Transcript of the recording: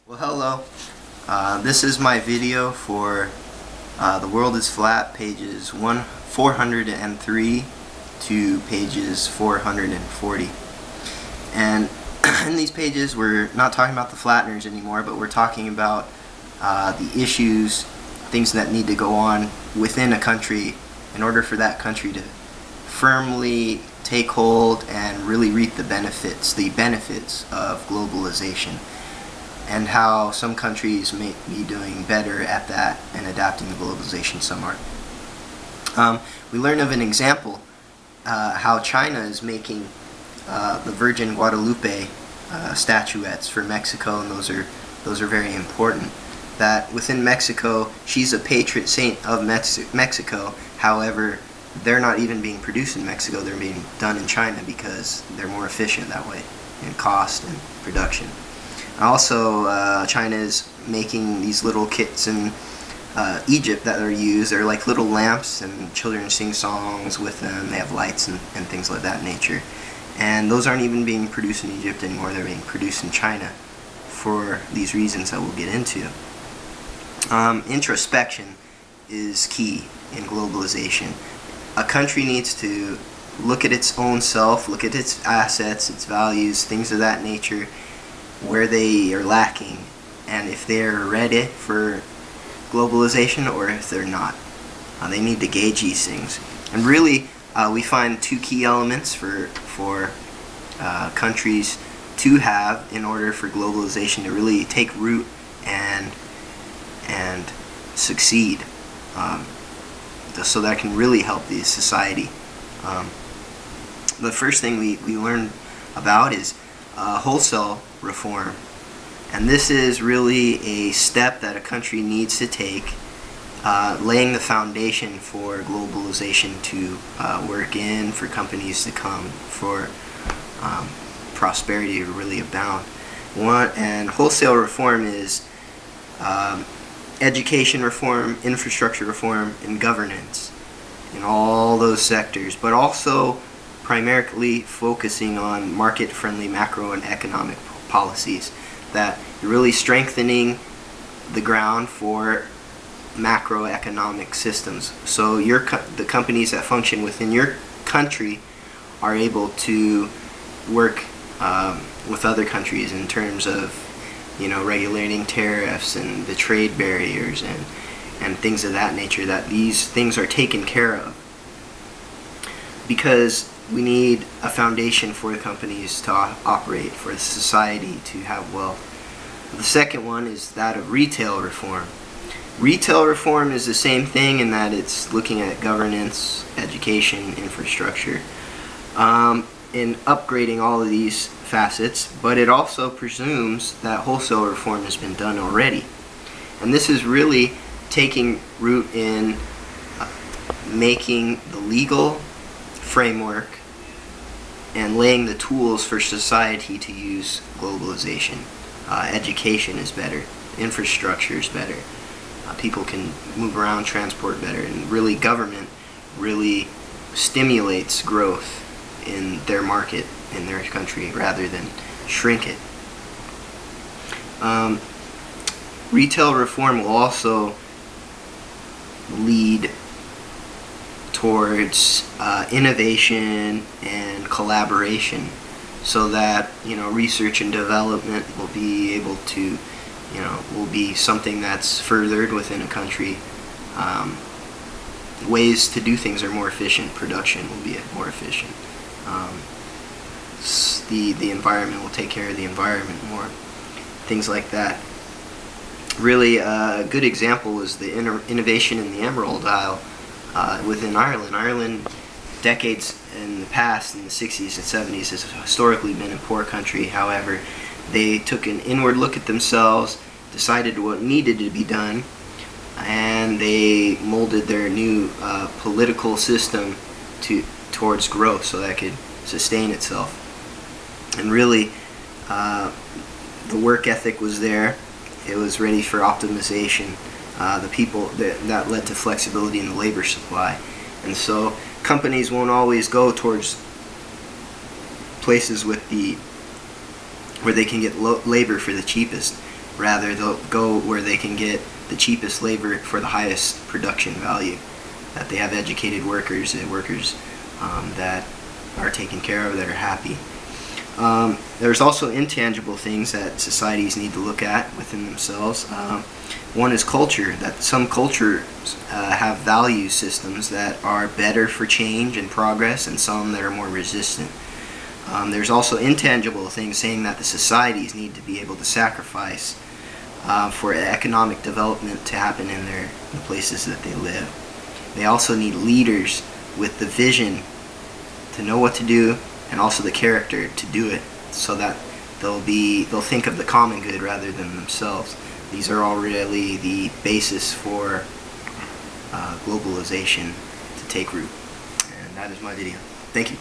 Well, hello. This is my video for The World is Flat, pages 403 to pages 440. And in these pages, we're not talking about the flatteners anymore, but we're talking about the issues, things that need to go on within a country in order for that country to firmly take hold and really reap the benefits of globalization, and how some countries may be doing better at that and adapting to globalization, some aren't. We learn of an example, how China is making the Virgin Guadalupe statuettes for Mexico, and those are very important. That within Mexico, she's a patron saint of Mexico. However, they're not even being produced in Mexico, they're being done in China because they're more efficient that way in cost and production. Also, China is making these little kits in Egypt that are used. They're like little lamps, and children sing songs with them. They have lights and things like that nature. And those aren't even being produced in Egypt anymore. They're being produced in China for these reasons that we'll get into. Introspection is key in globalization. A country needs to look at its own self, look at its assets, its values, things of that nature, where they are lacking, and if they're ready for globalization or if they're not. They need to gauge these things. And really, we find two key elements for countries to have in order for globalization to really take root and succeed, so that can really help the society. The first thing we learn about is wholesale reform, and this is really a step that a country needs to take, laying the foundation for globalization to work in, for companies to come, for prosperity to really abound. And wholesale reform is education reform, infrastructure reform, and governance in all those sectors, but also primarily focusing on market-friendly macro and economic policies, that you're really strengthening the ground for macroeconomic systems. So the companies that function within your country are able to work with other countries in terms of, regulating tariffs and the trade barriers and things of that nature, that these things are taken care of. Because we need a foundation for the companies to operate, for the society to have wealth. The second one is that of retail reform. Retail reform is the same thing in that it's looking at governance, education, infrastructure, in upgrading all of these facets, but it also presumes that wholesale reform has been done already. And this is really taking root in making the legal framework and laying the tools for society to use globalization. Education is better, infrastructure is better, people can move around, transport better, and really government really stimulates growth in their market, in their country, rather than shrink it. Retail reform will also lead towards innovation and collaboration, so that research and development will be able to will be something that's furthered within a country. Ways to do things are more efficient. Production will be more efficient. The environment will take care of the environment more. Things like that. Really, a good example was the innovation in the Emerald Isle within Ireland. Ireland, decades in the past, in the 60s and 70s, has historically been a poor country. However, they took an inward look at themselves, decided what needed to be done, and they molded their new political system towards growth so that it could sustain itself. And really, the work ethic was there. It was ready for optimization. The people that led to flexibility in the labor supply. And so companies won't always go towards places where they can get labor for the cheapest. Rather, they'll go where they can get the cheapest labor for the highest production value. That they have educated workers and workers that are taken care of, that are happy. There's also intangible things that societies need to look at within themselves. One is culture, that some cultures have value systems that are better for change and progress, and some that are more resistant. There's also intangible things, saying that the societies need to be able to sacrifice for economic development to happen in the places that they live. They also need leaders with the vision to know what to do, and also the character to do it, so that they'll think of the common good rather than themselves. These are all really the basis for globalization to take root. And that is my video. Thank you.